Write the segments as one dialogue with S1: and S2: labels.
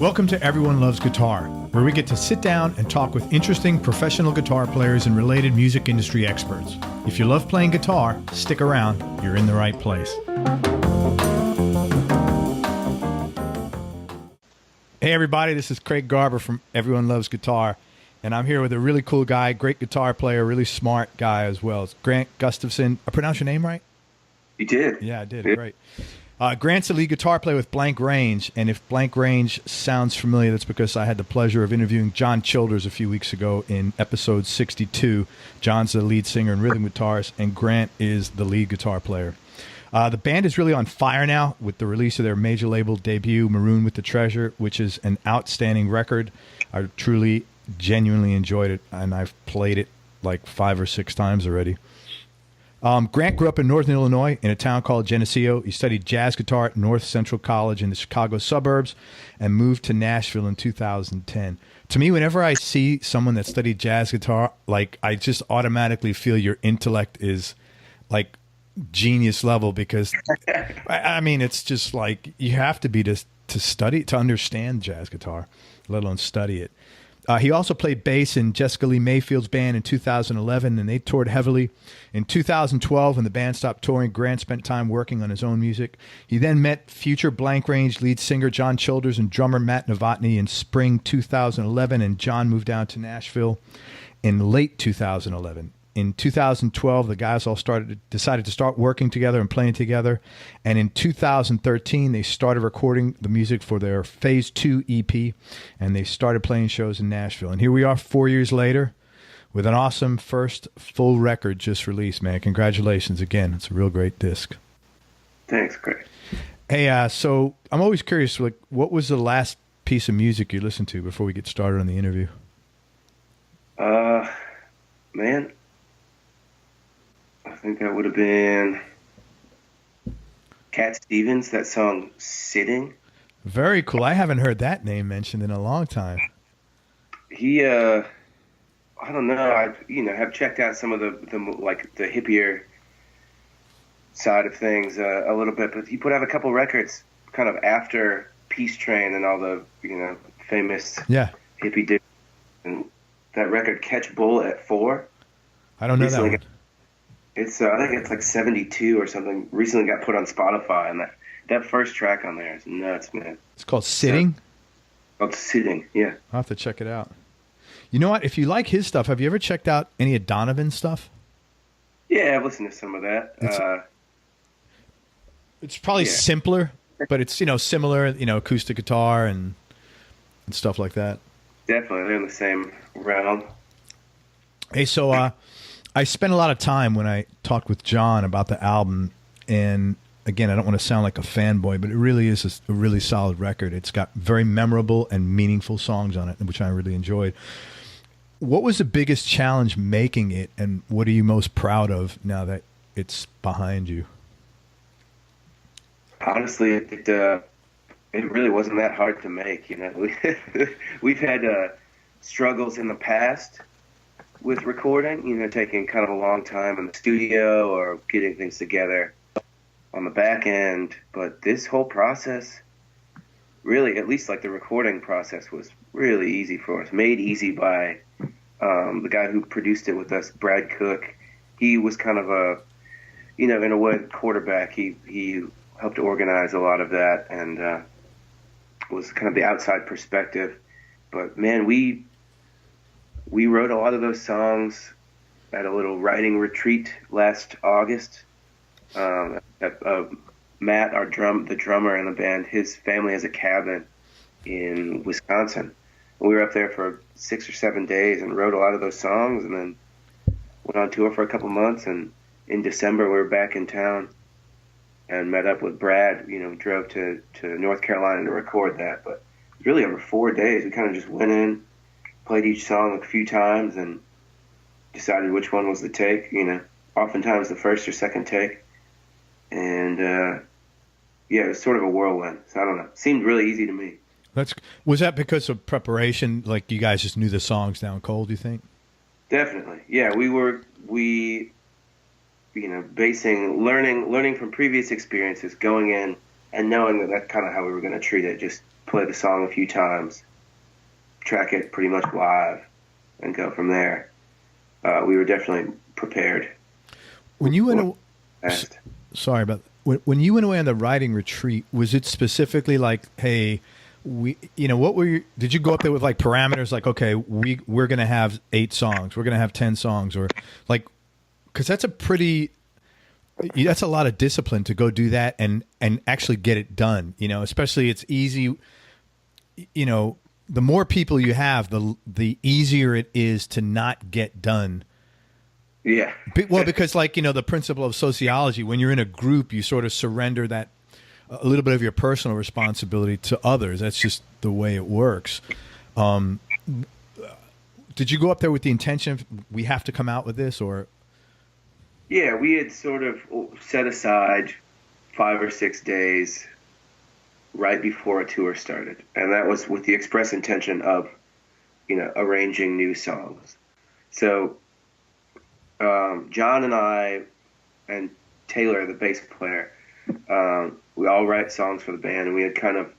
S1: Welcome to Everyone Loves Guitar, where we get to sit down and talk with interesting professional guitar players and related music industry experts. If you love playing guitar, stick around. You're in the right place. Hey everybody, this is Craig Garber from Everyone Loves Guitar, and I'm here with a really cool guy, great guitar player, really smart guy as well. It's Grant Gustafson. I pronounced your name right?
S2: You did.
S1: Yeah, I did. Yeah. Great. Grant's a lead guitar player with Blank Range, and if Blank Range sounds familiar, that's because I had the pleasure of interviewing John Childers a few weeks ago in episode 62. John's the lead singer and rhythm guitarist, and Grant is the lead guitar player. The band is really on fire now with the release of their major label debut, Marooned with the Treasure, which is an outstanding record. I truly, genuinely enjoyed it, and I've played it like 5 or 6 times already. Grant grew up in northern Illinois in a town called Geneseo. He studied jazz guitar at North Central College in the Chicago suburbs and moved to Nashville in 2010. To me, whenever I see someone that studied jazz guitar, like I just automatically feel your intellect is like genius level, because I mean, it's just like you have to be to study, to understand jazz guitar, let alone study it. He also played bass in Jessica Lee Mayfield's band in 2011, and they toured heavily. In 2012, when the band stopped touring, Grant spent time working on his own music. He then met future Blank Range lead singer John Childers and drummer Matt Novotny in spring 2011, and John moved down to Nashville in late 2011. In 2012, the guys all decided to start working together and playing together. And in 2013, they started recording the music for their Phase 2 EP, and they started playing shows in Nashville. And here we are 4 years later with an awesome first full record just released, man. Congratulations again. It's a real great disc.
S2: Thanks, Craig.
S1: Hey, so I'm always curious, like, what was the last piece of music you listened to before we get started on the interview?
S2: Man, I think that would have been Cat Stevens, that song "Sitting."
S1: Very cool. I haven't heard that name mentioned in a long time.
S2: He, I don't know. I, have checked out some of the hippier side of things a little bit, but he put out a couple records kind of after Peace Train and all the famous hippie dudes. And that record, Catch Bull at 4.
S1: I don't know that one.
S2: It's I think it's like 72 or something. Recently got put on Spotify, and that first track on there is nuts, man.
S1: It's called Sitting?
S2: Called Sitting, yeah.
S1: I'll have to check it out. You know what? If you like his stuff, have you ever checked out any of Donovan's stuff?
S2: Yeah, I've listened to some of that.
S1: It's probably simpler, but it's, similar, acoustic guitar and stuff like that.
S2: Definitely. They're in the same realm.
S1: Hey, so I spent a lot of time when I talked with John about the album, and again, I don't want to sound like a fanboy, but it really is a really solid record. It's got very memorable and meaningful songs on it, which I really enjoyed. What was the biggest challenge making it, and what are you most proud of now that it's behind you?
S2: Honestly, it really wasn't that hard to make. We've had struggles in the past with recording, taking kind of a long time in the studio or getting things together on the back end. But this whole process, really, at least like the recording process, was really easy for us. Made easy by the guy who produced it with us, Brad Cook. He was kind of a, in a way, quarterback. He helped organize a lot of that and was kind of the outside perspective. But man, we wrote a lot of those songs at a little writing retreat last August. Matt, the drummer in the band, his family has a cabin in Wisconsin. And we were up there for 6 or 7 days and wrote a lot of those songs, and then went on tour for a couple months. And in December, we were back in town and met up with Brad. Drove to North Carolina to record that. But it was really over 4 days. We kind of just went in, played each song a few times, and decided which one was the take. Oftentimes the first or second take. And it was sort of a whirlwind. So I don't know. It seemed really easy to me.
S1: Was that because of preparation? Like you guys just knew the songs down cold, do you think?
S2: Definitely. Yeah, learning from previous experiences, going in and knowing that that's kind of how we were going to treat it, just play the song a few times, track it pretty much live, and go from there. We were definitely prepared.
S1: When you went, sorry about when you went away on the writing retreat, was it specifically like, hey, what were you? Did you go up there with like parameters, like, okay, we're going to have 8 songs, we're going to have 10 songs, or like, because that's a lot of discipline to go do that and actually get it done. Especially it's easy. The more people you have, the easier it is to not get done.
S2: Yeah.
S1: Well, because the principle of sociology, when you're in a group, you sort of surrender that a little bit of your personal responsibility to others. That's just the way it works. Did you go up there with the intention of we have to come out with this, or?
S2: Yeah, we had sort of set aside 5 or 6 days right before a tour started, and that was with the express intention of, arranging new songs. So John and I and Taylor, the bass player, we all write songs for the band, and we had kind of,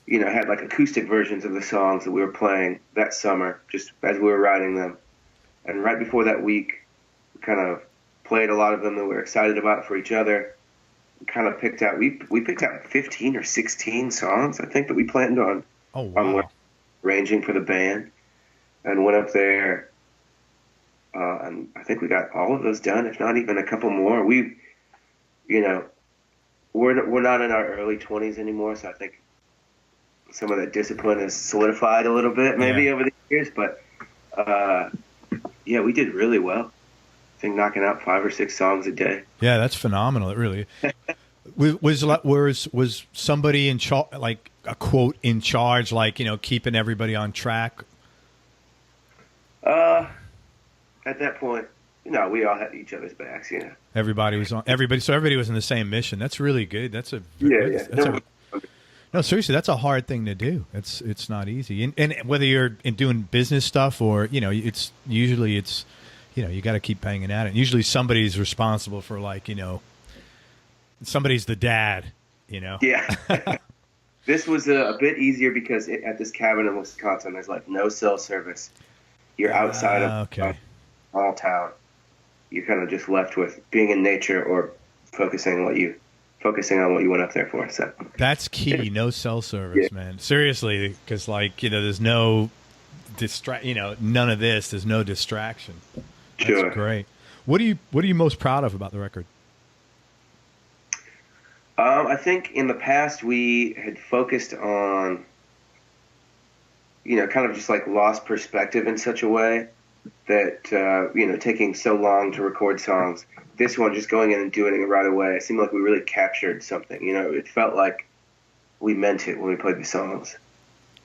S2: had like acoustic versions of the songs that we were playing that summer, just as we were writing them. And right before that week, we kind of played a lot of them that we were excited about for each other. We kind of picked out, we picked out 15 or 16 songs, I think, that we planned on.
S1: Oh, wow.
S2: On arranging for the band, and went up there. And I think we got all of those done, if not even a couple more. We're not in our early 20s anymore, so I think some of that discipline has solidified a little bit, maybe over the years. But we did really well. I think knocking out 5 or 6 songs a day. Yeah,
S1: that's phenomenal. It really was somebody in charge, like a quote in charge, like keeping everybody on track.
S2: At that point, we all had each other's backs.
S1: Everybody was on. So everybody was in the same mission. That's really good. That's a no, seriously, that's a hard thing to do. It's not easy. And whether you're doing business stuff or it's usually you got to keep banging at it. And usually somebody's responsible for somebody's the dad.
S2: Yeah. This was a bit easier because at this cabin in Wisconsin, there's like no cell service. You're outside of small town. You're kind of just left with being in nature or focusing on what you went up there for. So
S1: that's key. No cell service, man. Seriously, because there's no none of this. There's no distraction. That's great. What are you most proud of about the record?
S2: I think in the past we had focused on, kind of just like lost perspective in such a way that, taking so long to record songs, this one just going in and doing it right away, it seemed like we really captured something. It felt like we meant it when we played the songs.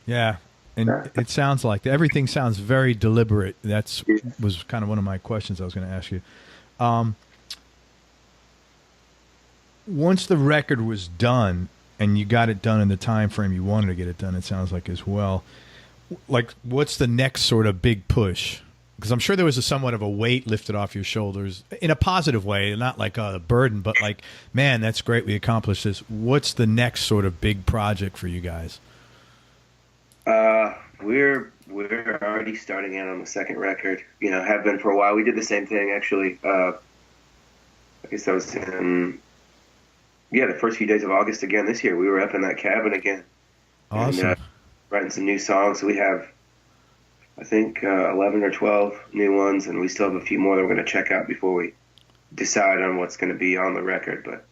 S1: Yeah. And it sounds like everything sounds very deliberate. Was kind of one of my questions I was going to ask you. Once the record was done and you got it done in the time frame you wanted to get it done, it sounds like as well. Like, what's the next sort of big push? Because I'm sure there was somewhat of a weight lifted off your shoulders in a positive way, not like a burden, but like, man, that's great. We accomplished this. What's the next sort of big project for you guys?
S2: We're already starting in on the second record. Have been for a while. We did the same thing actually. I guess that was in the first few days of August again this year. We were up in that cabin again.
S1: Awesome.
S2: And, writing some new songs. So we have, I think, 11 or 12 new ones, and we still have a few more that we're going to check out before we decide on what's going to be on the record. But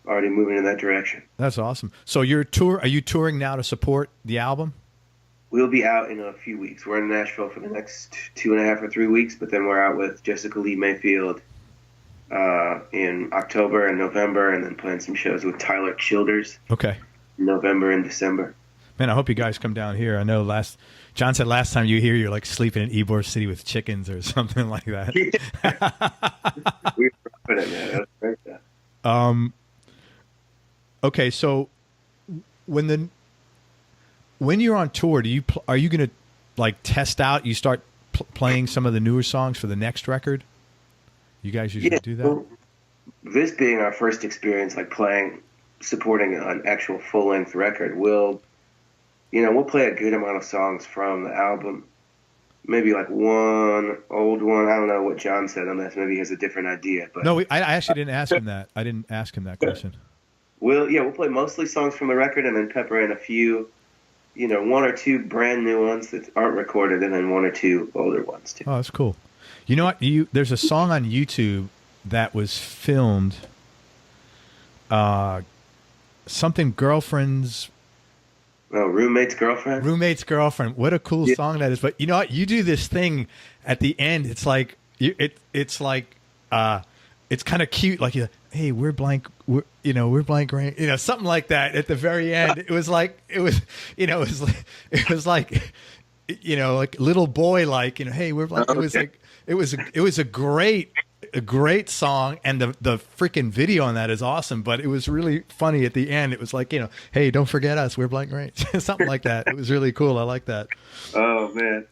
S2: already moving in that direction.
S1: That's awesome. So are you touring now to support the album?
S2: We'll be out in a few weeks. We're in Nashville for the next 2.5 or 3 weeks, but then we're out with Jessica Lee Mayfield in October and November, and then playing some shows with Tyler Childers.
S1: Okay.
S2: In November and December.
S1: Man, I hope you guys come down here. I know John said last time you were here, you're like sleeping in Ybor City with chickens or something like that.
S2: Yeah. We were putting it, man. That was great.
S1: Okay, so when you're on tour, are you going to like test out? You start playing some of the newer songs for the next record. You guys usually do that.
S2: Well, this being our first experience, like playing supporting an actual full-length record, we'll play a good amount of songs from the album. Maybe like one old one. I don't know what John said on this. Maybe he has a different idea. But
S1: No, I actually didn't ask him that. I didn't ask him that question.
S2: We'll play mostly songs from the record and then pepper in a few, one or two brand new ones that aren't recorded, and then one or two older ones too.
S1: Oh, that's cool. You know what? There's a song on YouTube that was filmed. Something girlfriend's.
S2: Oh, roommate's girlfriend.
S1: Roommate's girlfriend. What a cool song that is! But you know what? You do this thing at the end. It's like it's like it's kind of cute. Like, hey, we're blank. We're blank rain. Something like that at the very end. It was like like little boy, like, hey, we're blank. It was like it was a great song, and the freaking video on that is awesome. But it was really funny at the end. It was like, hey, don't forget us. We're blank rain. Something like that. It was really cool. I like that.
S2: Oh man.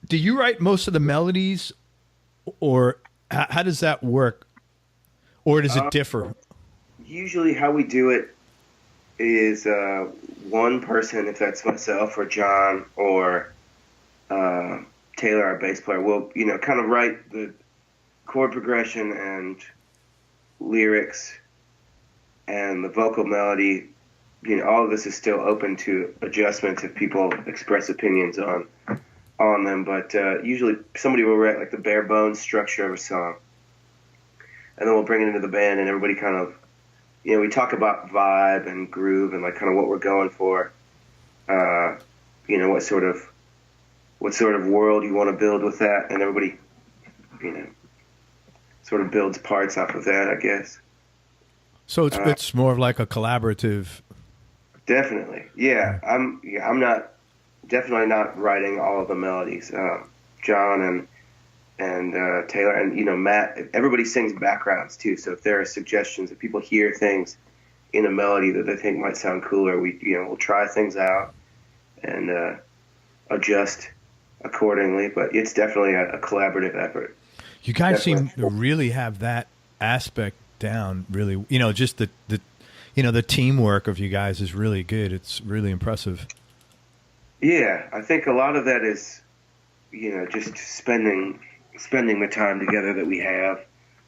S1: Do you write most of the melodies, or how does that work? Or does it differ?
S2: Usually how we do it is one person, if that's myself or John or Taylor, our bass player, will kind of write the chord progression and lyrics and the vocal melody. All of this is still open to adjustments if people express opinions on them. But usually somebody will write like the bare bones structure of a song. And then we'll bring it into the band, and everybody kind of, we talk about vibe and groove and like kind of what we're going for. What sort of world you want to build with that, and everybody, sort of builds parts off of that, I guess.
S1: So it's more of like a collaborative. Definitely,
S2: yeah. I'm definitely not writing all of the melodies. John and Taylor and Matt, everybody sings backgrounds too. So if there are suggestions, if people hear things in a melody that they think might sound cooler, we'll try things out and adjust accordingly. But it's definitely a collaborative effort.
S1: You guys seem to really have that aspect down. Really, just the teamwork of you guys is really good. It's really impressive.
S2: Yeah, I think a lot of that is, just spending the time together that we have.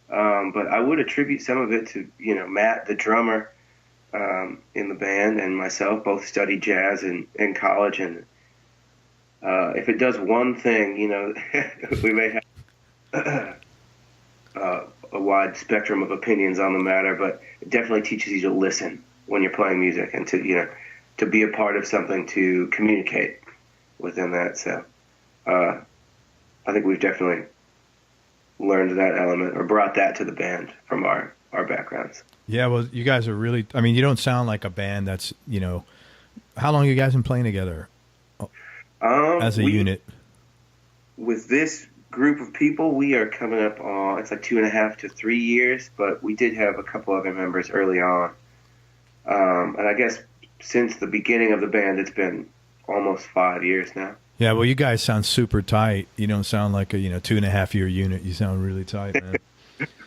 S2: But I would attribute some of it to, Matt, the drummer in the band, and myself both studied jazz in college. And if it does one thing, we may have a wide spectrum of opinions on the matter, but it definitely teaches you to listen when you're playing music and to be a part of something, to communicate within that. So I think we've definitely learned that element or brought that to the band from our backgrounds.
S1: Yeah, well, you guys are really, you don't sound like a band that's, how long have you guys been playing together as a unit? With
S2: this group of people, we are coming up on, it's like 2.5 to 3 years, but we did have a couple other members early on. And I guess since the beginning of the band, it's been almost 5 years now.
S1: Yeah, well, you guys sound super tight. You don't sound like a 2.5 year unit. You sound really tight, man.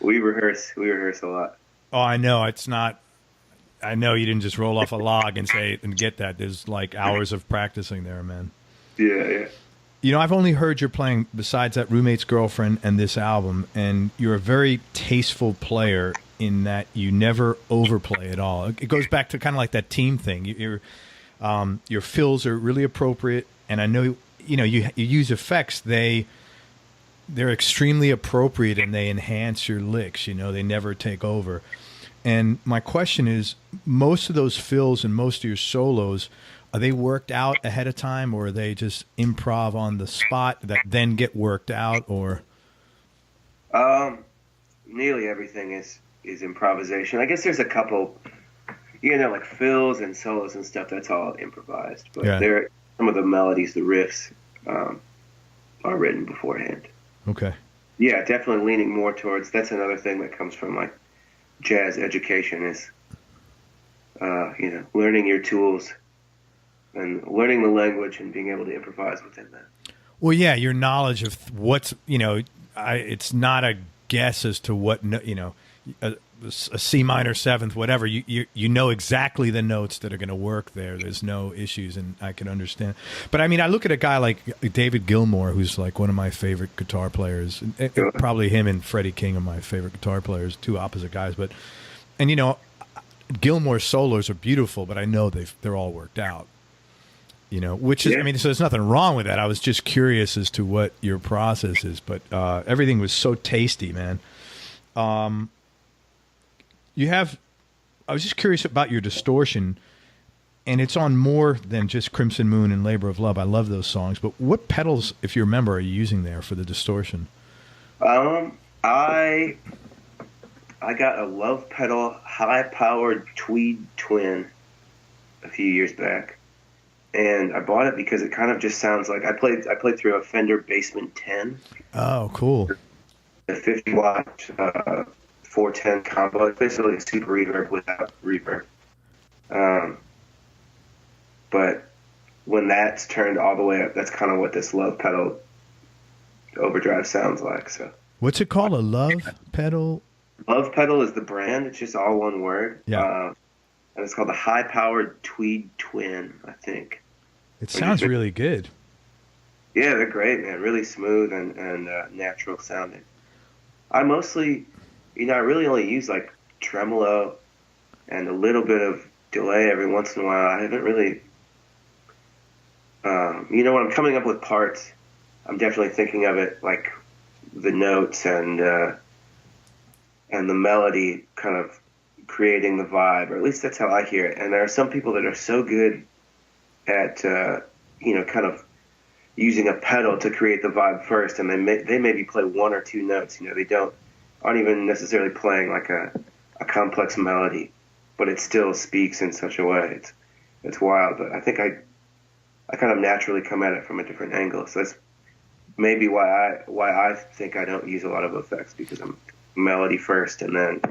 S2: We rehearse a lot.
S1: Oh, I know. It's not. I know you didn't just roll off a log and say and get that. There's like hours of practicing there, man.
S2: Yeah.
S1: I've only heard you're playing besides that Roommate's Girlfriend and this album, and you're a very tasteful player in that you never overplay at all. It goes back to kind of like that team thing. Your fills are really appropriate. And I know, you use effects. They're extremely appropriate, and they enhance your licks. They never take over. And my question is, most of those fills and most of your solos, are they worked out ahead of time, or are they just improv on the spot that then get worked out? Or
S2: nearly everything is improvisation. I guess there's a couple, like fills and solos and stuff. That's all improvised. But yeah. Some of the melodies, the riffs, are written beforehand.
S1: Okay.
S2: Yeah, definitely leaning more towards. That's another thing that comes from like jazz education is, learning your tools and learning the language and being able to improvise within that.
S1: Well, yeah, your knowledge of what's, it's not a guess as to what, a C minor seventh, whatever, you know exactly the notes that are going to work there. There's no issues, and I can understand. But I mean, I look at a guy like David Gilmour, who's like one of my favorite guitar players. Probably him and Freddie King are my favorite guitar players, two opposite guys. And you know, Gilmour's solos are beautiful, but I know they're all worked out. You know, which is, I mean, so there's nothing wrong with that. I was just curious as to what your process is, but everything was so tasty, man. I was just curious about your distortion, and it's on more than just Crimson Moon and Labor of Love. I love those songs, but what pedals, if you remember, are you using there for the distortion?
S2: I got a Love pedal, high-powered Tweed Twin a few years back. And I bought it because it kind of just sounds like I played through a Fender Basement 10.
S1: Oh, cool.
S2: The 50-watt 410 combo. It's basically a super reverb without reverb. But when that's turned all the way up, that's kind of what this Love pedal overdrive sounds like. So,
S1: what's it called? A Love pedal?
S2: Love pedal is the brand. It's just all one word.
S1: Yeah.
S2: And it's called the high-powered Tweed Twin, I think.
S1: It sounds really good.
S2: Yeah, they're great, man. Really smooth and natural sounding. I mostly, I really only use like tremolo and a little bit of delay every once in a while. I haven't really, when I'm coming up with parts, I'm definitely thinking of it like the notes and the melody kind of creating the vibe, or at least that's how I hear it. And there are some people that are so good at, kind of using a pedal to create the vibe first, and they maybe play one or two notes. They aren't even necessarily playing like a complex melody, but it still speaks in such a way. It's wild, but I think I kind of naturally come at it from a different angle. So that's maybe why I think I don't use a lot of effects, because I'm melody first and then.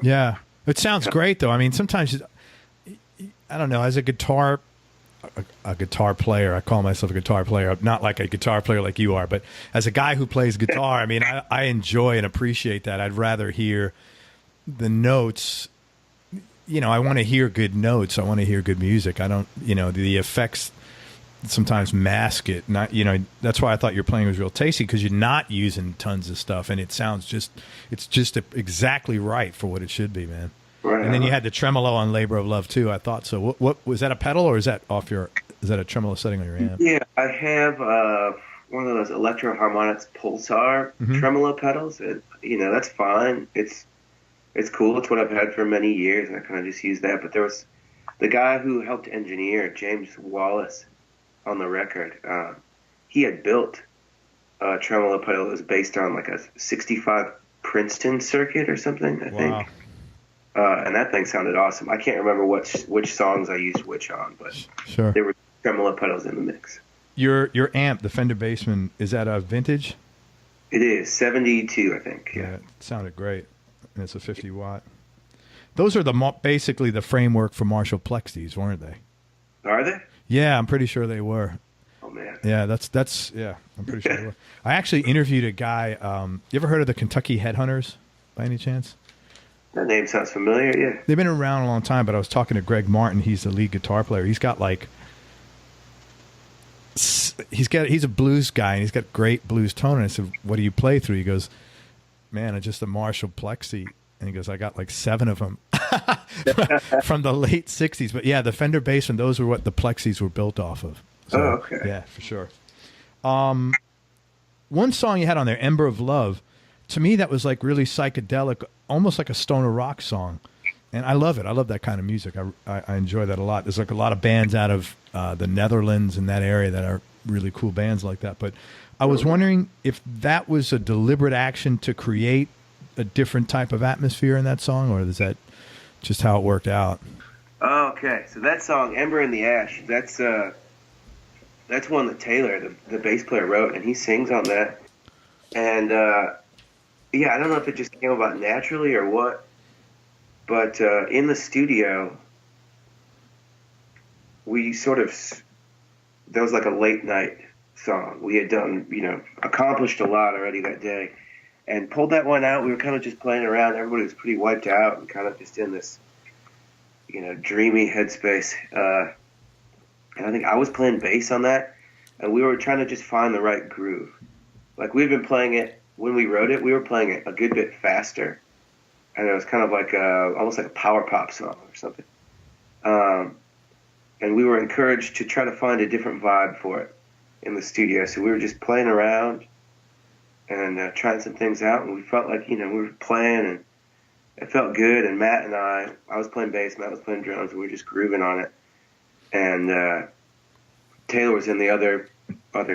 S1: Yeah. It sounds great, though. I mean, sometimes, I don't know, as a guitar player, I call myself a guitar player, not like a guitar player like you are, but as a guy who plays guitar, I mean, I enjoy and appreciate that. I'd rather hear the notes. I want to hear good notes. I want to hear good music. I don't, the effects sometimes mask it. Not, that's why I thought your playing was real tasty, because you're not using tons of stuff, and it sounds it's just exactly right for what it should be, man. Right. And then you had the tremolo on Labor of Love too. I thought so. What was that, a pedal, or is that is that a tremolo setting on your amp?
S2: Yeah, I have one of those Electro Harmonics Pulsar tremolo pedals. That's fine. It's cool. It's what I've had for many years, and I kind of just use that. But there was the guy who helped engineer, James Wallace, on the record. He had built a tremolo pedal that was based on like a 65 Princeton circuit or something, I think. And that thing sounded awesome. I can't remember which songs I used which on, but sure, there were tremolo pedals in the mix.
S1: Your amp, the Fender Bassman, is that a vintage?
S2: It is 72, I think.
S1: Yeah, it sounded great. And it's a 50 watt. Those are basically the framework for Marshall Plexis, weren't they?
S2: Are they?
S1: Yeah, I'm pretty sure they were.
S2: Oh man.
S1: Yeah, that's yeah, I'm pretty sure they were. I actually interviewed a guy. You ever heard of the Kentucky Headhunters, by any chance?
S2: That name sounds familiar. Yeah.
S1: They've been around a long time, but I was talking to Greg Martin. He's the lead guitar player. He's got like, he's a blues guy, and he's got great blues tone. And I said, "What do you play through?" He goes, "Man, it's just a Marshall Plexi." And he goes, "I got like 7 of them from the late '60s." But yeah, the Fender Bassman, those were what the Plexis were built off of. So,
S2: okay.
S1: Yeah, for sure. One song you had on there, "Ember of Love," to me that was like really psychedelic, almost like a stoner rock song. And I love it. I love that kind of music. I enjoy that a lot. There's like a lot of bands out of the Netherlands in that area that are really cool bands like that. But I was wondering if that was a deliberate action to create a different type of atmosphere in that song, or is that just how it worked out?
S2: Okay, so that song, "Ember in the Ash," that's one that Taylor, the bass player, wrote, and he sings on that. And I don't know if it just came about naturally or what, but in the studio, we that was like a late night song. We had done, accomplished a lot already that day. and pulled that one out. We were kind of just playing around. Everybody was pretty wiped out and kind of just in this, dreamy headspace. And I think I was playing bass on that, and we were trying to just find the right groove. Like, we'd been playing it, when we wrote it, we were playing it a good bit faster. And it was kind of like almost like a power pop song or something. And we were encouraged to try to find a different vibe for it in the studio. So we were just playing around and trying some things out. And we felt like, we were playing and it felt good. And Matt and I was playing bass, Matt was playing drums, and we were just grooving on it. And Taylor was in the other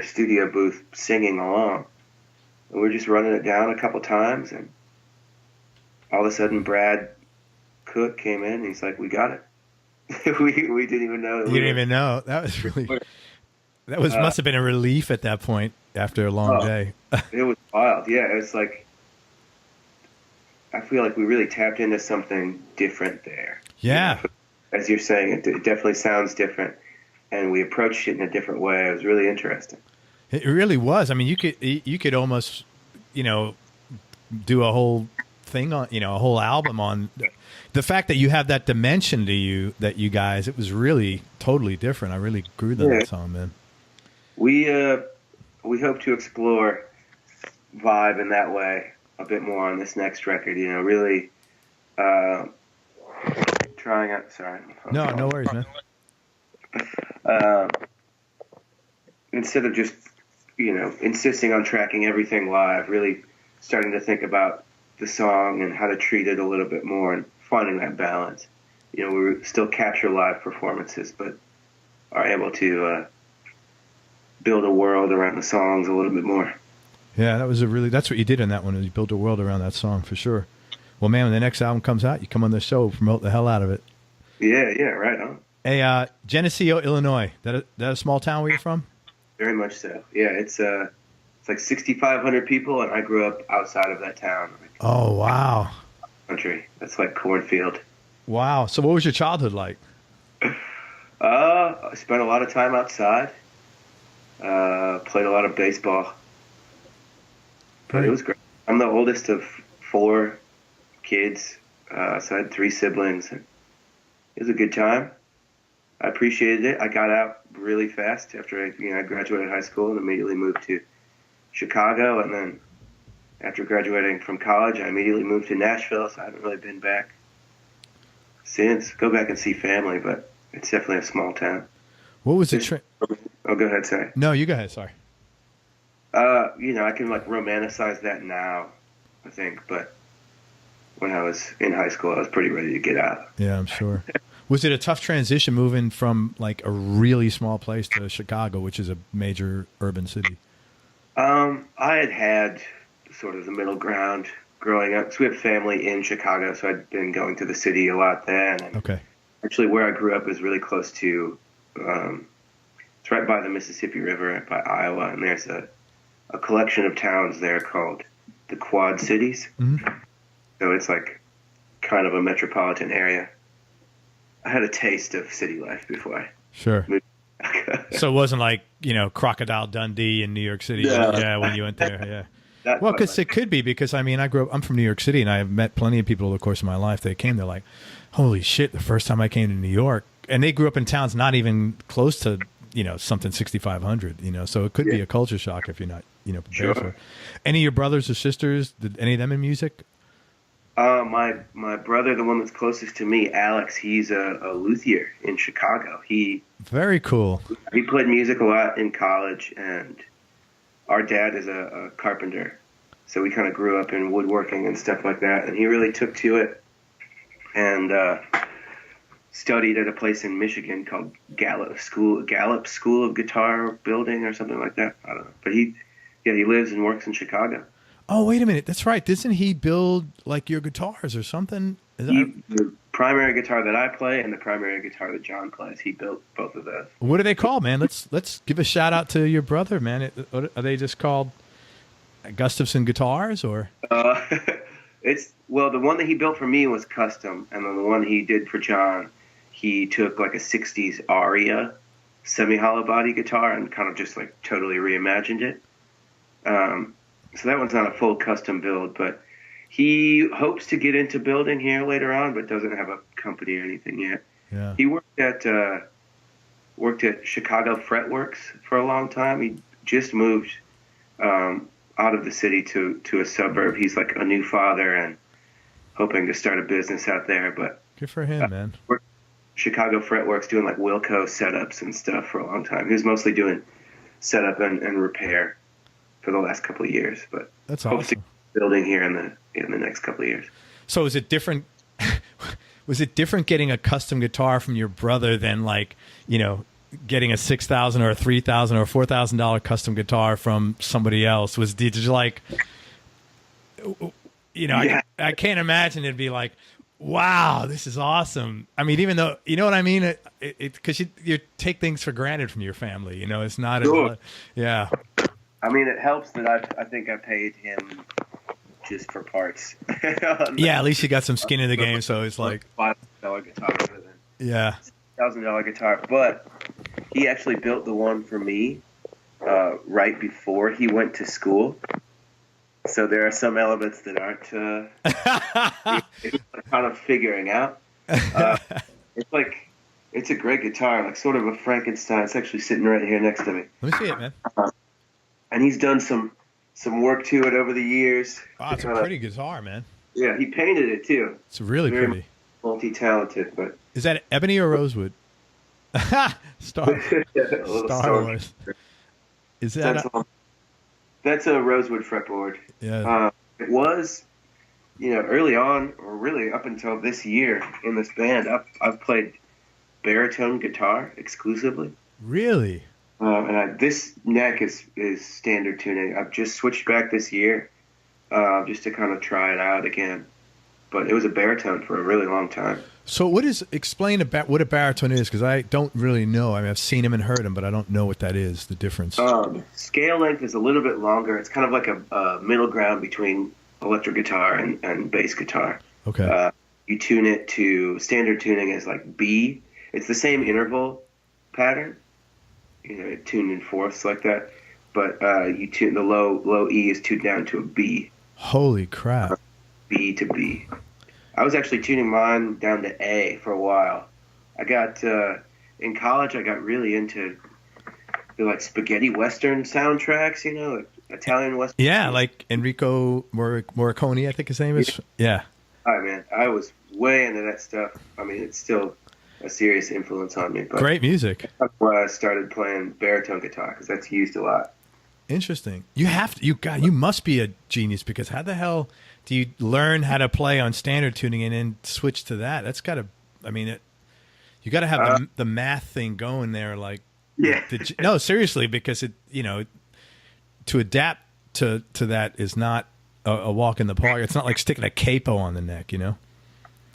S2: studio booth singing along. And we were just running it down a couple times, and all of a sudden Brad Cook came in and he's like, "We got it." we didn't even know.
S1: You didn't even know. That was must have been a relief at that point after a long day.
S2: It was wild. Yeah, it was like, I feel like we really tapped into something different there.
S1: Yeah.
S2: As you're saying, it definitely sounds different, and we approached it in a different way. It was really interesting.
S1: It really was. I mean, you could almost, do a whole thing on, a whole album on the fact that you have that dimension to you, that you guys, it was really totally different. I really grew on that song, man.
S2: We hope to explore vibe in that way a bit more on this next record. Really trying out. Sorry.
S1: No worries, man.
S2: Instead of just insisting on tracking everything live, really starting to think about the song and how to treat it a little bit more and finding that balance. We still capture live performances, but are able to build a world around the songs a little bit more.
S1: Yeah, that's what you did in that one, is you built a world around that song for sure. Well, man, when the next album comes out, you come on the show, promote the hell out of it.
S2: Yeah, right on.
S1: Hey, Geneseo, Illinois. That a small town where you're from?
S2: Very much so. Yeah, it's like 6,500 people, and I grew up outside of that town.
S1: Oh, wow.
S2: Country. That's like cornfield.
S1: Wow. So what was your childhood like?
S2: I spent a lot of time outside. Played a lot of baseball. But it was great. I'm the oldest of 4 kids, so I had 3 siblings. And it was a good time. I appreciated it. I got out really fast after I graduated high school and immediately moved to Chicago. And then after graduating from college, I immediately moved to Nashville, so I haven't really been back since. Go back and see family, but it's definitely a small town.
S1: What was the
S2: Oh, go ahead, sorry.
S1: No, you go ahead, sorry.
S2: I can romanticize that now, I think, but when I was in high school, I was pretty ready to get out.
S1: Yeah, I'm sure. Was it a tough transition moving from like a really small place to Chicago, which is a major urban city?
S2: I had sort of the middle ground growing up. So we have family in Chicago, so I'd been going to the city a lot then. And
S1: okay.
S2: Actually, where I grew up is really close to, it's right by the Mississippi River, by Iowa, and there's a collection of towns there called the Quad Cities.
S1: Mm-hmm.
S2: So it's like kind of a metropolitan area. I had a taste of city life before I moved.
S1: So it wasn't like, Crocodile Dundee in New York City. Yeah, when you went there, yeah. Well, because it could be, because I'm from New York City, and I have met plenty of people over the course of my life. They came, they're like, holy shit, the first time I came to New York. And they grew up in towns not even close to, something 6,500, so it could be a culture shock if you're not, prepared for it. Any of your brothers or sisters, did any of them in music?
S2: My brother, the one that's closest to me, Alex, he's a luthier in Chicago.
S1: Very cool.
S2: He played music a lot in college, and our dad is a carpenter. So we kind of grew up in woodworking and stuff like that, and he really took to it and studied at a place in Michigan called Gallup School of Guitar Building or something like that. I don't know. But he lives and works in Chicago.
S1: Oh, wait a minute. That's right. Doesn't he build like your guitars or something?
S2: The primary guitar that I play and the primary guitar that John plays, he built both of those.
S1: What are they called, man? Let's give a shout out to your brother, man. Are they just called Gustafson guitars, or?
S2: The one that he built for me was custom, and then the one he did for John, he took like a 60s Aria semi-hollow body guitar and kind of just like totally reimagined it. So that one's not a full custom build, but he hopes to get into building here later on, but doesn't have a company or anything yet.
S1: Yeah.
S2: He worked at Chicago Fretworks for a long time. He just moved out of the city to a suburb. He's like a new father and hoping to start a business out there. But
S1: good for him, man.
S2: Worked Chicago Fretworks doing like Wilco setups and stuff for a long time. He was mostly doing setup and repair for the last couple of years, but
S1: that's
S2: hopes
S1: awesome.
S2: to building here in the next couple of years.
S1: So is it different? Was it different getting a custom guitar from your brother than like, you know, getting a $6,000 or a $3,000 or $4,000 custom guitar from somebody else? Did you like, you know,
S2: Yeah.
S1: I can't imagine it'd be like, wow, this is awesome. I mean, even though, you know what I mean? Because you take things for granted from your family, you know, it's not,
S2: Sure.
S1: Yeah.
S2: I mean, it helps that I think I paid him just for parts.
S1: Yeah, at least you got some skin in the game, so it's like
S2: $5,000 guitar rather than
S1: yeah.
S2: $1,000 guitar. But he actually built the one for me right before he went to school. So there are some elements that aren't it's kind of figuring out. It's a great guitar, like sort of a Frankenstein. It's actually sitting right here next to me.
S1: Let me see it, man.
S2: And he's done some work to it over the years.
S1: Wow, it's a pretty guitar, man.
S2: Yeah, he painted it too.
S1: It's really
S2: Very
S1: pretty.
S2: Multi-talented, but
S1: is that ebony or rosewood? Star Wars. Is that
S2: that's a rosewood fretboard.
S1: yeah.
S2: It was, you know, early on, or really up until this year in this band, I've played baritone guitar exclusively.
S1: Really?
S2: And this neck is standard tuning. I've just switched back this year just to kind of try it out again. But it was a baritone for a really long time.
S1: So explain about what a baritone is, because I don't really know. I mean, I've seen him and heard him, but I don't know what that is, the difference.
S2: Scale length is a little bit longer. It's kind of like a middle ground between electric guitar and bass guitar.
S1: Okay.
S2: You tune it to, standard tuning is like B. It's the same interval pattern. You know, tuned in fourths like that. But you tune the low E is tuned down to a B.
S1: Holy crap.
S2: B to B. I was actually tuning mine down to A for a while. I got in college. I got really into the like spaghetti western soundtracks. You know, like Italian western.
S1: Yeah, like Enrico Morricone, I think his name is. Yeah.
S2: All right, man. I was way into that stuff. I mean, it's still a serious influence on me. But
S1: great music.
S2: That's why I started playing baritone guitar, because that's used a lot.
S1: Interesting. You must be a genius, because how the hell do you learn how to play on standard tuning and then switch to that? That's got to, I mean, you got to have the math thing going there. Like,
S2: yeah.
S1: No, seriously, because it, you know, to adapt to that is not a walk in the park. It's not like sticking a capo on the neck, you know?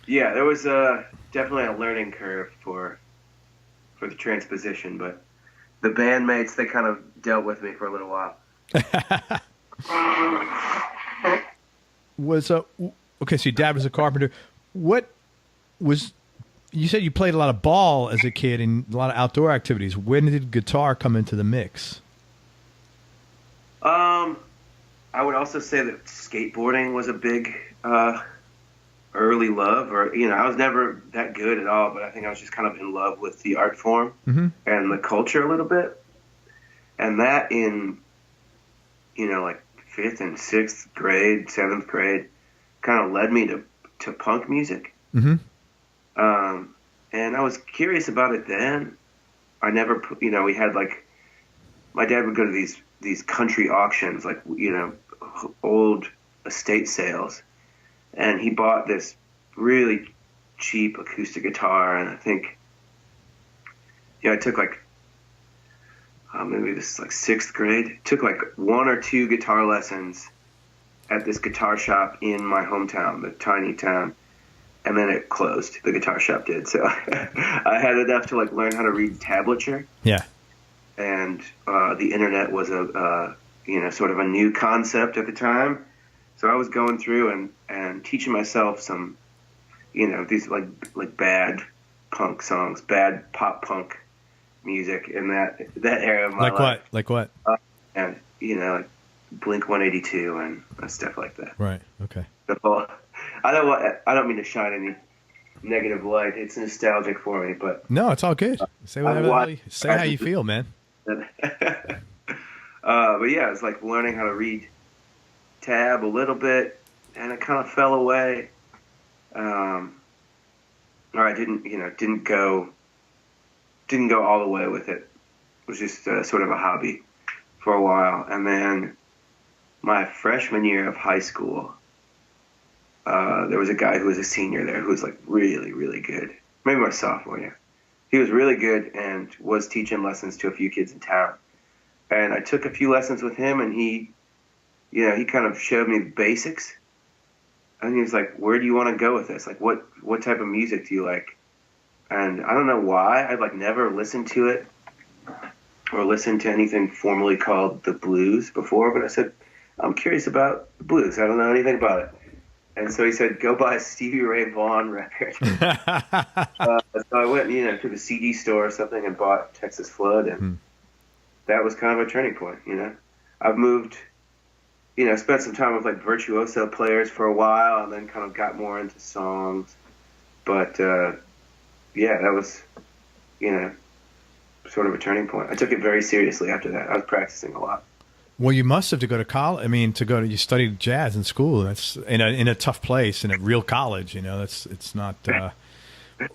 S2: Yeah, there was definitely a learning curve for the transposition, but the bandmates, they kind of dealt with me for a little while.
S1: Okay, so your dad was a carpenter. You said you played a lot of ball as a kid and a lot of outdoor activities. When did guitar come into the mix?
S2: I would also say that skateboarding was a big early love, or, you know, I was never that good at all, but I think I was just kind of in love with the art form and the culture a little bit. And that in, you know, like 5th and 6th grade, 7th grade, kind of led me to punk music. Mm-hmm. And I was curious about it then. I never, you know, we had like, my dad would go to these country auctions, like, you know, old estate sales. And he bought this really cheap acoustic guitar. And I think, I took like, maybe this is like 6th grade. Took like 1 or 2 guitar lessons at this guitar shop in my hometown, the tiny town. And then it closed. The guitar shop did. So I had enough to like learn how to read tablature. Yeah. And the internet was sort of a new concept at the time. So I was going through and teaching myself some, you know, these like bad punk songs, bad pop punk music in that era of my life.
S1: Like what?
S2: And, you know, like Blink-182 and stuff like that.
S1: Right. Okay.
S2: I don't mean to shine any negative light. It's nostalgic for me, but
S1: no, it's all good. Say whatever. Say how you feel, man.
S2: But yeah, it's like learning how to read tab a little bit, and it kind of fell away. Or I didn't go all the way with it. It was just sort of a hobby for a while, and then my freshman year of high school, there was a guy who was a senior there who was like really, really good. Maybe my sophomore year. He was really good and was teaching lessons to a few kids in town. And I took a few lessons with him, and he kind of showed me the basics. And he was like, "Where do you want to go with this? Like, what type of music do you like?" And I don't know why. I'd like never listened to it or listened to anything formally called the blues before. But I said, "I'm curious about the blues. I don't know anything about it." And so he said, "Go buy a Stevie Ray Vaughan record." So I went, to the CD store or something and bought Texas Flood, and that was kind of a turning point. I've moved, spent some time with like virtuoso players for a while, and then kind of got more into songs. But yeah, that was, sort of a turning point. I took it very seriously after that. I was practicing a lot.
S1: Well, you must have to go to college. I mean, you studied jazz in school. That's in a tough place, in a real college. It's not.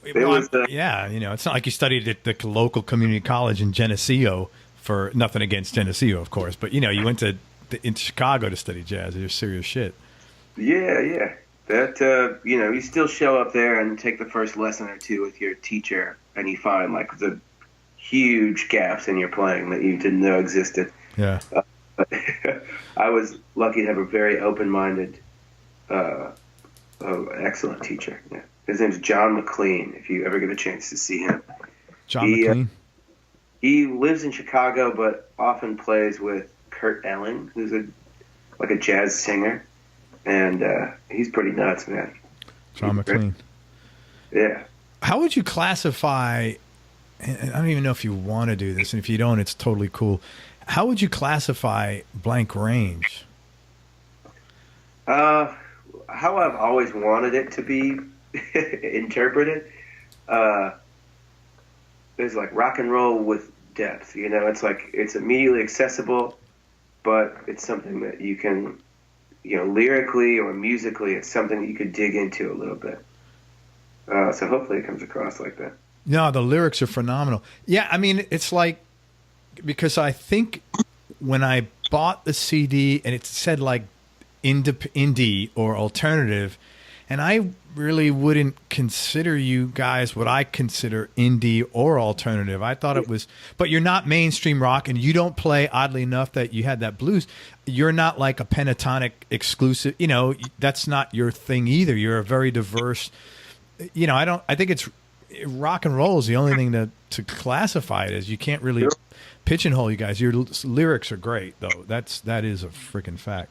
S1: It's not like you studied at the local community college in Geneseo. For nothing against Geneseo, of course, but you went in Chicago to study jazz. You're serious shit.
S2: Yeah. That you still show up there and take the first lesson or two with your teacher, and you find like the huge gaps in your playing that you didn't know existed.
S1: Yeah.
S2: I was lucky to have a very open-minded, excellent teacher. Yeah. His name's John McLean, if you ever get a chance to see him.
S1: John McLean?
S2: He lives in Chicago, but often plays with Kurt Elling, who's a jazz singer. And he's pretty nuts, man.
S1: John McLean.
S2: Yeah.
S1: How would you classify, and I don't even know if you want to do this, and if you don't, it's totally cool. How would you classify Blank Range?
S2: How I've always wanted it to be interpreted. There's like rock and roll with depth. It's like it's immediately accessible, but it's something that you can, lyrically or musically, it's something that you could dig into a little bit. So hopefully it comes across like that.
S1: No, the lyrics are phenomenal. Yeah, I mean, it's like, because I think when I bought the CD and it said like indie or alternative, and I really wouldn't consider you guys what I consider indie or alternative. I thought it was, but you're not mainstream rock, and you don't play, oddly enough, that you had that blues. You're not like a pentatonic exclusive, that's not your thing either. You're a very diverse, I think it's rock and roll is the only thing to classify it as. You can't really pigeonhole you guys. Your lyrics are great though. That is a freaking fact.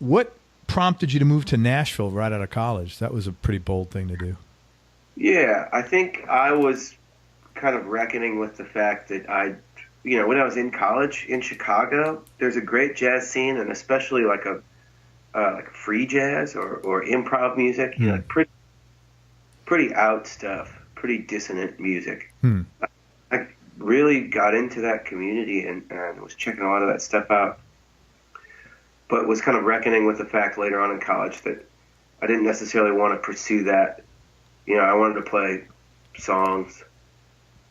S1: What prompted you to move to Nashville right out of college? That was a pretty bold thing to do.
S2: Yeah, I think I was kind of reckoning with the fact that when I was in college in Chicago, there's a great jazz scene, and especially like a free jazz or improv music, pretty out stuff, pretty dissonant music. I really got into that community and was checking a lot of that stuff out. But was kind of reckoning with the fact later on in college that I didn't necessarily want to pursue that. I wanted to play songs.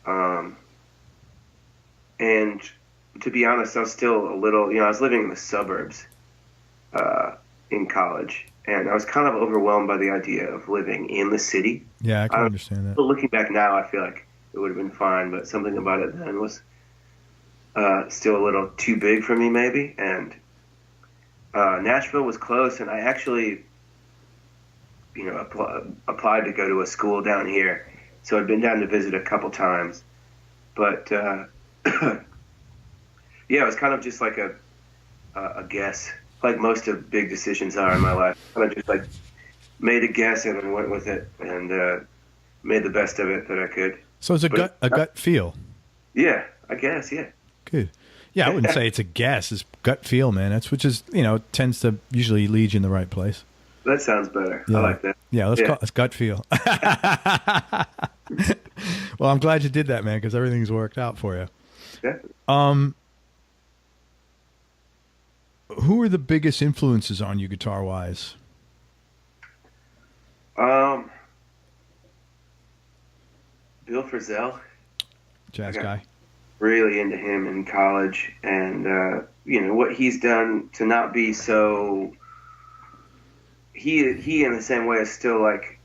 S2: And to be honest, I was still a little, I was living in the suburbs in college. And I was kind of overwhelmed by the idea of living in the city.
S1: Yeah, I can understand that.
S2: But looking back now, I feel like it would have been fine. But something about it then was still a little too big for me maybe. And Nashville was close, and I actually, applied to go to a school down here. So I'd been down to visit a couple times, but yeah, it was kind of just like a guess, like most of big decisions are in my life. Kind of just like made a guess and then went with it, and made the best of it that I could.
S1: So it's a gut feel.
S2: Yeah, I guess. Yeah.
S1: Good. Yeah, I wouldn't say it's a guess. It's gut feel, man. That's which is, tends to usually lead you in the right place.
S2: That sounds better.
S1: Yeah.
S2: I like that.
S1: Yeah, let's gut feel. Well, I'm glad you did that, man, because everything's worked out for you.
S2: Yeah.
S1: Who are the biggest influences on you guitar-wise?
S2: Bill Frisell.
S1: Jazz guy.
S2: Really into him in college, and what he's done to not be so. He in the same way is still like,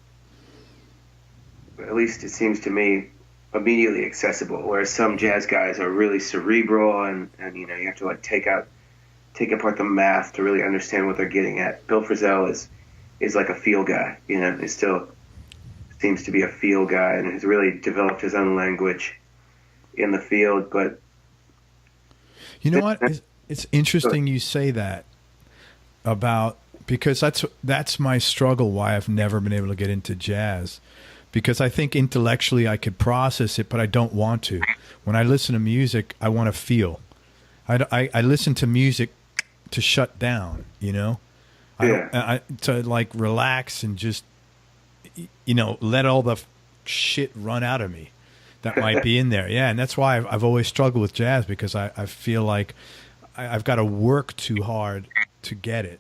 S2: at least it seems to me, immediately accessible. Whereas some jazz guys are really cerebral, and you have to like take apart the math to really understand what they're getting at. Bill Frisell is like a feel guy. He still seems to be a feel guy, and has really developed his own language in the field. But
S1: you know what? It's interesting you say that because that's my struggle, why I've never been able to get into jazz, because I think intellectually I could process it, but I don't want to. When I listen to music, I want to feel. I listen to music to shut down, to like relax and just, let all the shit run out of me that might be in there. Yeah. And that's why I've always struggled with jazz, because I feel like I've got to work too hard to get it.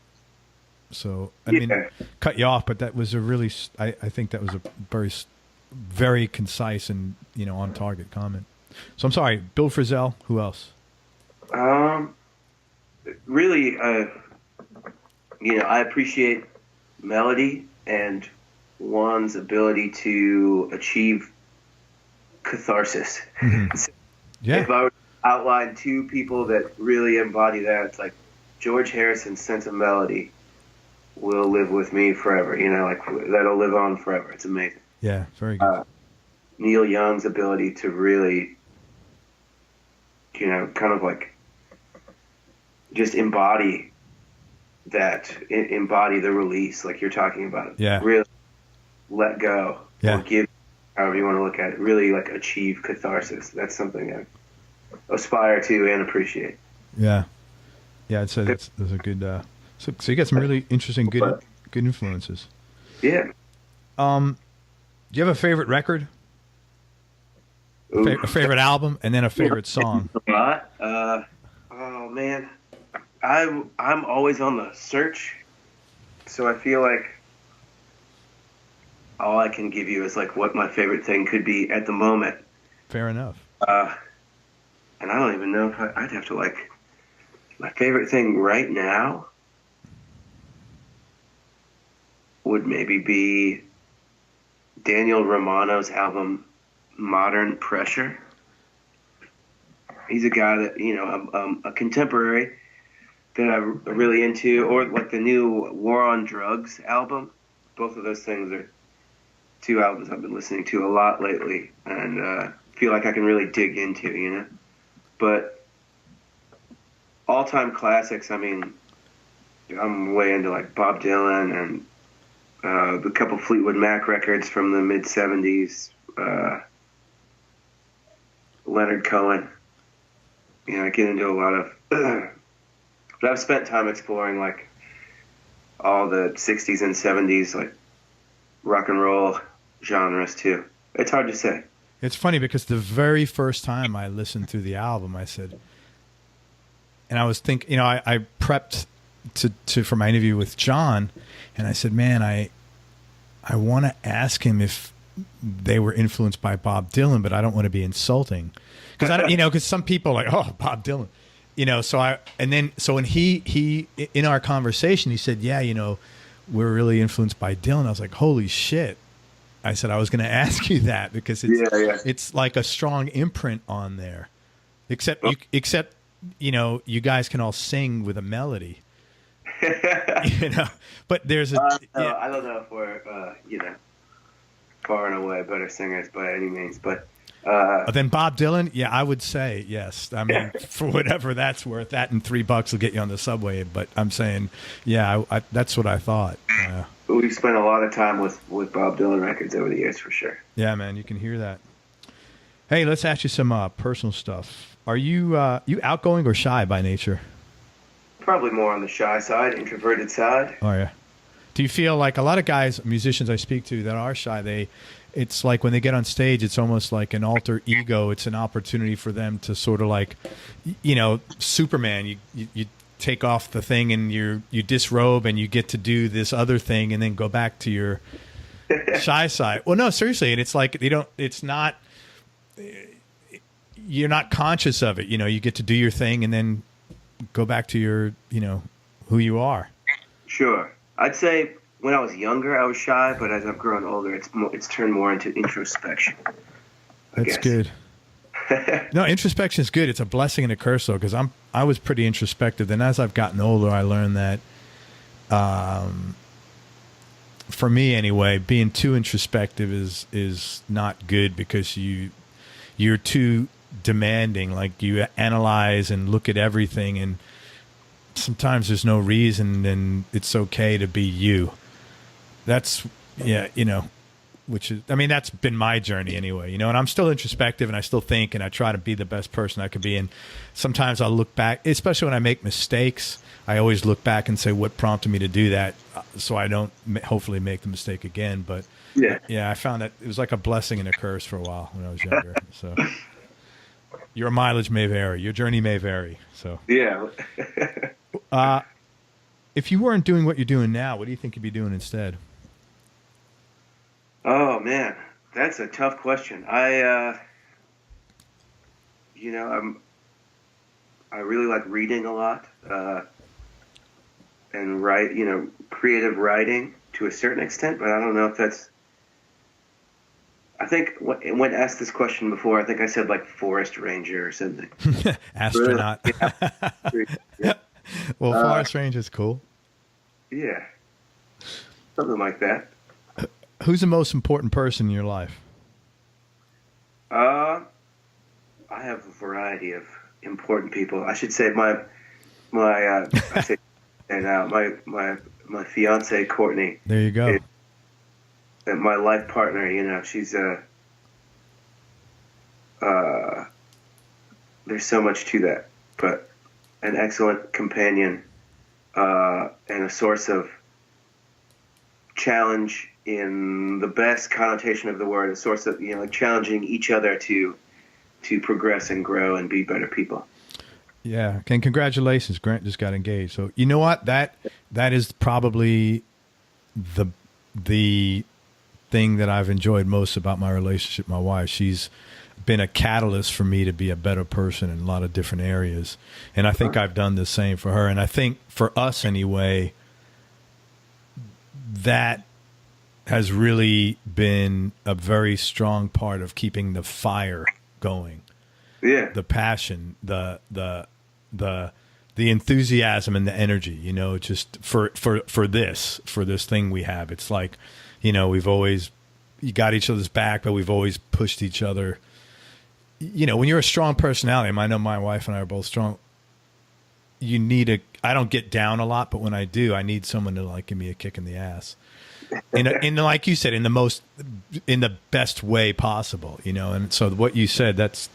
S1: So, I mean, cut you off, but that was I think that was a very, very concise and, on target comment. So I'm sorry, Bill Frisell, who else?
S2: Really, I appreciate melody and one's ability to achieve catharsis.
S1: Mm-hmm. Yeah.
S2: If I were to outline two people that really embody that, it's like George Harrison's sense of melody will live with me forever. That'll live on forever. It's amazing.
S1: Yeah, very good.
S2: Neil Young's ability to really, kind of like just embody the release, like you're talking about.
S1: Yeah.
S2: Really let go.
S1: Yeah.
S2: Or give, however you want to look at it. Really like achieve catharsis. That's something I aspire to and appreciate.
S1: Yeah. Yeah, I'd say that's a good. So you got some really interesting, good influences.
S2: Yeah.
S1: Do you have a favorite record? A favorite album, and then a favorite song?
S2: A lot. Oh man, I'm always on the search, so I feel like all I can give you is like what my favorite thing could be at the moment.
S1: Fair enough.
S2: And I don't even know if I'd have to like my favorite thing right now would maybe be Daniel Romano's album Modern Pressure. He's a guy that, a contemporary that I'm really into, or like the new War on Drugs album. Both of those things are two albums I've been listening to a lot lately, and feel like I can really dig into, But all-time classics, I mean, I'm way into like Bob Dylan and a couple Fleetwood Mac records from the mid-'70s, Leonard Cohen. I get into a lot of... but I've spent time exploring, like, all the 60s and 70s, like, rock and roll genres, too. It's hard to say.
S1: It's funny because the very first time I listened to the album, I said... And I was thinking... I prepped for my interview with John, and I said, man, I want to ask him if they were influenced by Bob Dylan, but I don't want to be insulting. Because some people are like, oh, Bob Dylan. So when he in our conversation, he said, yeah, we're really influenced by Dylan. I was like, holy shit. I said, I was going to ask you that because it's like a strong imprint on there, except you guys can all sing with a melody, but there's
S2: I don't know if we're, far and away better singers by any means, but
S1: then Bob Dylan, yeah, I would say yes. I mean, for whatever that's worth, that and $3 will get you on the subway. But I'm saying, yeah, that's what I thought.
S2: We've spent a lot of time with Bob Dylan records over the years, for sure.
S1: Yeah, man, you can hear that. Hey, let's ask you some personal stuff. Are you you outgoing or shy by nature?
S2: Probably more on the shy side, introverted side.
S1: Oh yeah. Do you feel like a lot of guys, musicians I speak to that are shy, it's like when they get on stage, it's almost like an alter ego. It's an opportunity for them to sort of like, Superman. You take off the thing and you disrobe and you get to do this other thing and then go back to your shy side. Well, no, seriously, and it's like you're not conscious of it. You get to do your thing and then go back to your who you are.
S2: Sure. I'd say when I was younger, I was shy, but as I've grown older, it's turned more into introspection.
S1: That's good. No, introspection is good. It's a blessing and a curse, though, because I was pretty introspective. And as I've gotten older, I learned that, for me anyway, being too introspective is not good because you're too demanding. Like you analyze and look at everything, and sometimes there's no reason, and it's okay to be you. That's which is, that's been my journey anyway, and I'm still introspective and I still think and I try to be the best person I could be. And sometimes I'll look back, especially when I make mistakes, I always look back and say what prompted me to do that so I don't hopefully make the mistake again. But yeah, I found that it was like a blessing and a curse for a while when I was younger. So your mileage may vary, your journey may vary. So
S2: yeah.
S1: If you weren't doing what you're doing now, what do you think you'd be doing instead?
S2: Oh man, that's a tough question. I really like reading a lot, and creative writing to a certain extent, but I don't know if that's. I think when asked this question before, I think I said like forest ranger or something.
S1: Astronaut.
S2: Really? Yeah.
S1: Well, forest ranger is cool.
S2: Yeah, something like that.
S1: Who's the most important person in your life?
S2: I have a variety of important people. I should say my fiance Courtney.
S1: There you go.
S2: My life partner. She's there's so much to that, but an excellent companion and a source of challenge in the best connotation of the word, a source of challenging each other to progress and grow and be better people.
S1: Yeah, and congratulations, Grant just got engaged. So you know what, that is probably the thing that I've enjoyed most about my relationship with my wife. She's been a catalyst for me to be a better person in a lot of different areas, and I think I've done the same for her. And I think for us anyway, that has really been a very strong part of keeping the fire going.
S2: Yeah.
S1: The passion, the enthusiasm and the energy, just for this thing we have. It's like, we've always got each other's back, but we've always pushed each other. When you're a strong personality, I know my wife and I are both strong. I don't get down a lot, but when I do, I need someone to like give me a kick in the ass. In like you said, in the best way possible, and so what you said, that's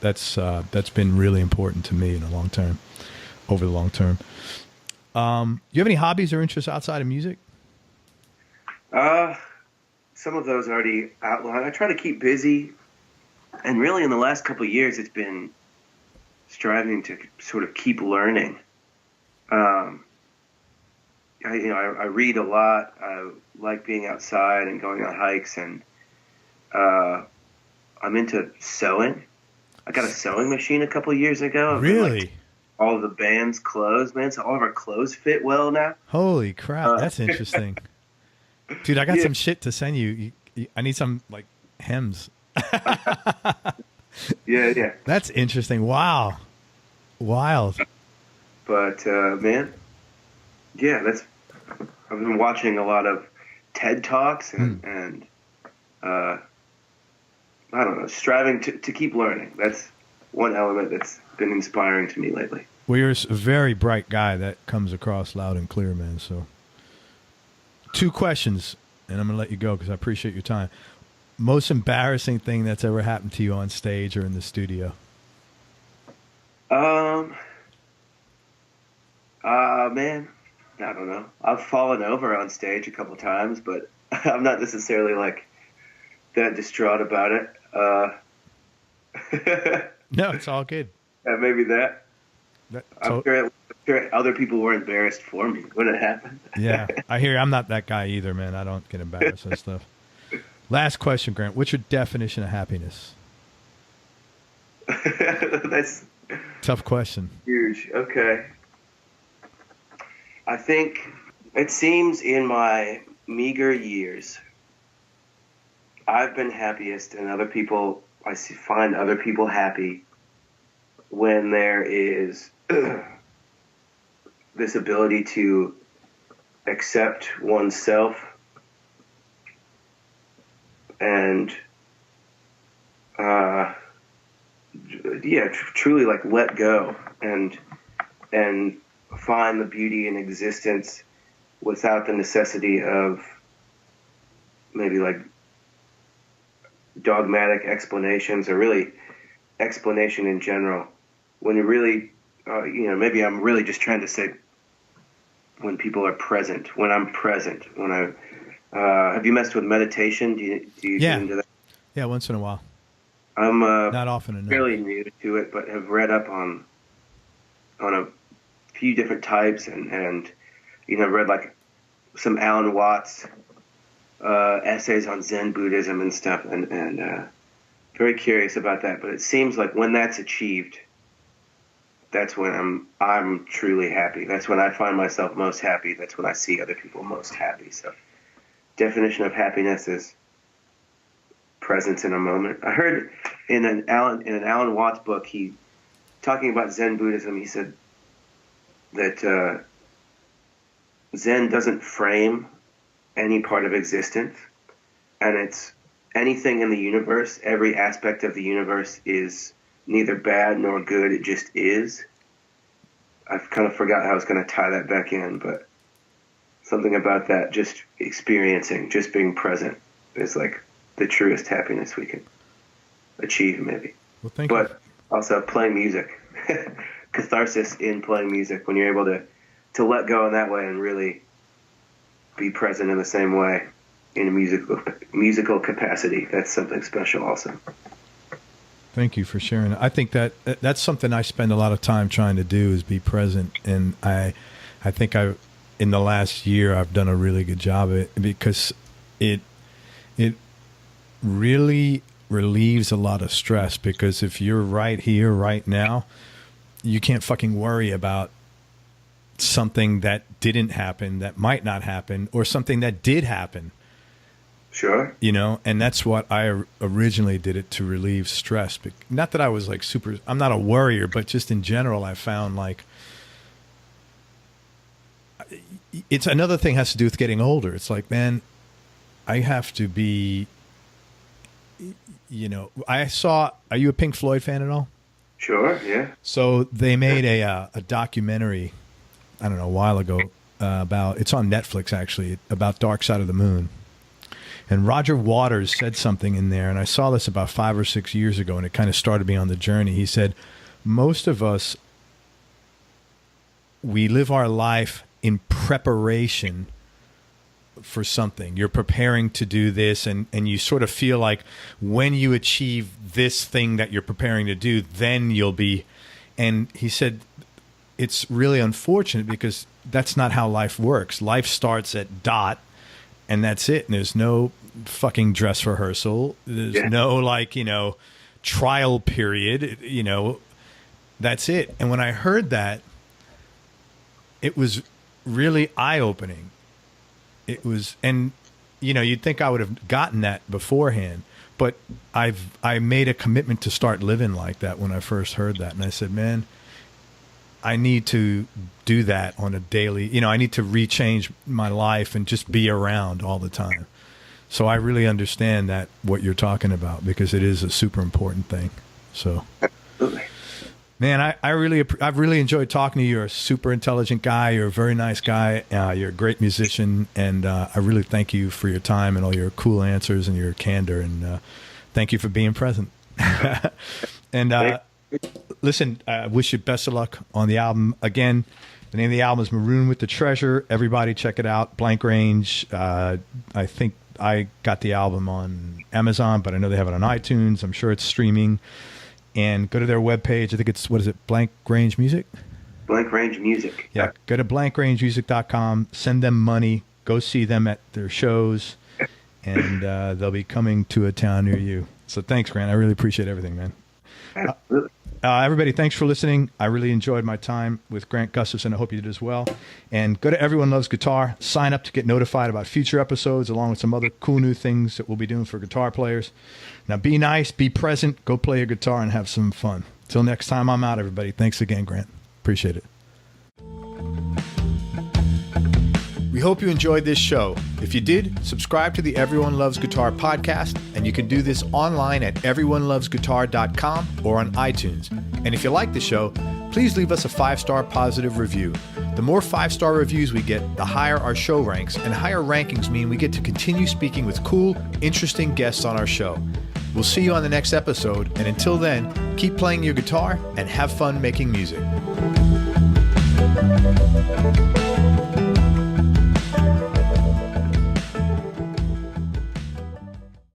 S1: been really important to me over the long term. You have any hobbies or interests outside of music?
S2: Some of those already outlined. I try to keep busy, and really in the last couple of years, it's been striving to sort of keep learning. I read a lot. I like being outside and going on hikes, and I'm into sewing. I got a sewing machine a couple of years ago.
S1: Really?
S2: All of the band's clothes, man. So all of our clothes fit well now.
S1: Holy crap, that's interesting. Dude, I got some shit to send you. I need some like hems.
S2: Yeah.
S1: That's interesting. Wow. Wild.
S2: But man, yeah, I've been watching a lot of TED Talks and I don't know, striving to keep learning. That's one element that's been inspiring to me lately.
S1: Well, you're a very bright guy. That comes across loud and clear, man. So 2 questions, and I'm going to let you go because I appreciate your time. most embarrassing thing that's ever happened to you on stage or in the studio?
S2: Man, I don't know. I've fallen over on stage a couple times, but I'm not necessarily like that distraught about it.
S1: No, it's all good.
S2: Maybe that. I'm sure other people were embarrassed for me when it happened.
S1: Yeah, I hear. I'm not that guy either, man. I don't get embarrassed and stuff. Last question, Grant. What's your definition of happiness?
S2: That's
S1: tough question.
S2: Huge. Okay. I think it seems in my meager years, I've been happiest, and find other people happy when there is this ability to accept oneself and truly like let go and find the beauty in existence without the necessity of maybe like dogmatic explanations or really explanation in general. When you really, maybe I'm really just trying to say when people are present, when I'm present, when have you messed with meditation? Do you get into that?
S1: Yeah, once in a while.
S2: I'm
S1: not often enough.
S2: Fairly new to it, but have read up on a few different types and read like some Alan Watts essays on Zen Buddhism and stuff, and very curious about that. But it seems like when that's achieved, that's when I'm truly happy. That's when I find myself most happy. That's when I see other people most happy. So, definition of happiness is presence in a moment. I heard in an Alan Watts book, he talking about Zen Buddhism. He said that Zen doesn't frame any part of existence, and it's anything in the universe. Every aspect of the universe is neither bad nor good. It just is. I've kind of forgot how I was going to tie that back in, but something about that, just experiencing, just being present, is like the truest happiness we can achieve, maybe.
S1: Well, thank you.
S2: But also playing music, catharsis in playing music, when you're able to let go in that way and really be present in the same way in a musical capacity. That's something special also.
S1: Thank you for sharing. I think that's something I spend a lot of time trying to do, is be present. And I think in the last year, I've done a really good job of it, because it really relieves a lot of stress. Because if you're right here, right now, you can't fucking worry about something that didn't happen, that might not happen, or something that did happen.
S2: Sure.
S1: And that's what I originally did it to relieve stress. But not that I was like I'm not a worrier, but just in general, I found like it's another thing has to do with getting older. It's like, man, I have to be, are you a Pink Floyd fan at all?
S2: Sure. Yeah.
S1: So they made a documentary, I don't know, a while ago it's on Netflix actually, about Dark Side of the Moon. And Roger Waters said something in there, and I saw this about 5 or 6 years ago, and it kind of started me on the journey. He said, most of us, we live our life in preparation for something. You're preparing to do this, and you sort of feel like when you achieve this thing that you're preparing to do, then you'll be. And he said, it's really unfortunate because that's not how life works. Life starts at dot, and that's it. And there's no fucking dress rehearsal. There's no trial period. That's it. And when I heard that, it was really eye-opening. It was, and you'd think I would have gotten that beforehand, but I made a commitment to start living like that when I first heard that. And I said, man, I need to do that on a daily, I need to rechange my life and just be around all the time. So I really understand what you're talking about, because it is a super important thing. So,
S2: absolutely.
S1: Man, I've really enjoyed talking to you. You're a super intelligent guy. You're a very nice guy. You're a great musician, and I really thank you for your time and all your cool answers and your candor. And thank you for being present. And listen, I wish you best of luck on the album. Again, the name of the album is Marooned with the Treasure. Everybody check it out. Blank Range. I think I got the album on Amazon, but I know they have it on iTunes. I'm sure it's streaming. And go to their webpage. I think it's, what is it, Blank Range Music?
S2: Blank Range Music.
S1: Yeah. Go to blankrangemusic.com. Send them money. Go see them at their shows. And they'll be coming to a town near you. So thanks, Grant. I really appreciate everything, man.
S2: Absolutely.
S1: Everybody, thanks for listening. I really enjoyed my time with Grant Gustafson. I hope you did as well. And go to Everyone Loves Guitar. Sign up to get notified about future episodes, along with some other cool new things that we'll be doing for guitar players. Now, be nice, be present, go play your guitar, and have some fun. Till next time, I'm out, everybody. Thanks again, Grant. Appreciate it. We hope you enjoyed this show. If you did, subscribe to the Everyone Loves Guitar podcast, and you can do this online at everyonelovesguitar.com or on iTunes. And if you like the show, please leave us a 5-star positive review. The more 5-star reviews we get, the higher our show ranks, and higher rankings mean we get to continue speaking with cool, interesting guests on our show. We'll see you on the next episode, and until then, keep playing your guitar and have fun making music.